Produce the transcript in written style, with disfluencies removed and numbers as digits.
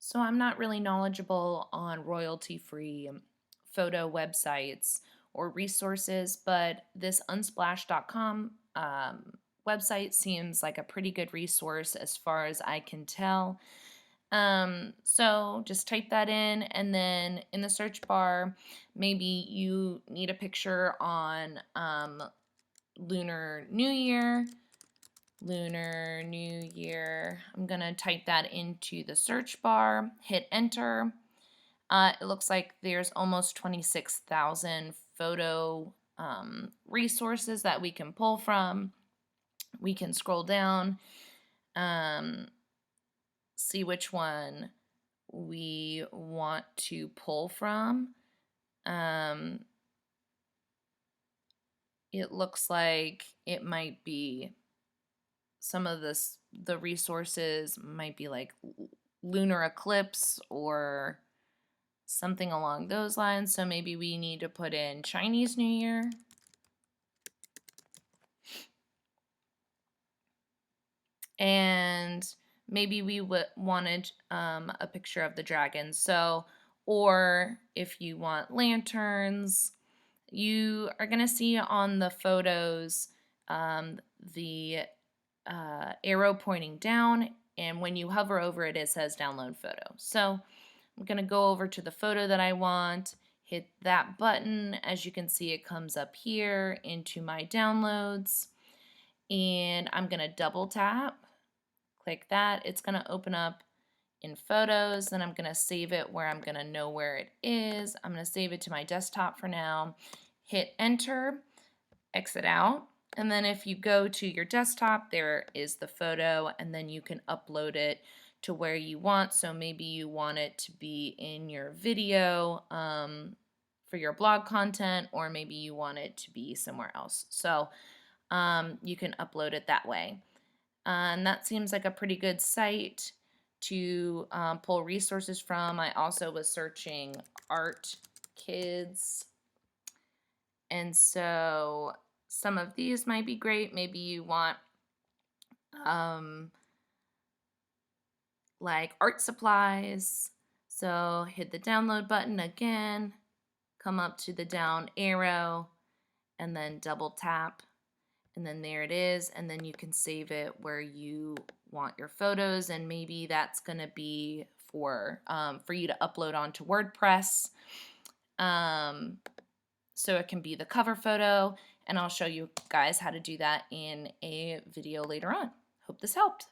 So I'm not really knowledgeable on royalty-free photo websites or resources, but this unsplash.com website seems like a pretty good resource as far as I can tell. So just type that in, and then in the search bar, maybe you need a picture on Lunar New Year. Lunar New Year. I'm going to type that into the search bar, hit enter. It looks like there's almost 26,000 photo resources that we can pull from. We can scroll down, um, see which one we want to pull from. Um, it looks like it might be some of the resources might be like lunar eclipse or something along those lines. So maybe we need to put in Chinese New Year. And maybe we wanted a picture of the dragon. So, or if you want lanterns, you are going to see on the photos the arrow pointing down, and when you hover over it, it says download photo. So I'm going to go over to the photo that I want, hit that button. As you can see, it comes up here into my downloads, and I'm going to double tap, click that. It's going to open up in photos, then I'm going to save it where I'm going to know where it is. I'm going to save it to my desktop for now, hit enter, exit out. And then if you go to your desktop, there is the photo, and then you can upload it to where you want. So maybe you want it to be in your video for your blog content, or maybe you want it to be somewhere else. So you can upload it that way. And that seems like a pretty good site to pull resources from. I also was searching art kids, and so some of these might be great. Maybe you want um, like art supplies. So hit the download button again, come up to the down arrow, and then double tap. And then there it is. And then you can save it where you want your photos. And maybe that's going to be for you to upload onto WordPress. So it can be the cover photo, and I'll show you guys how to do that in a video later on. Hope this helped.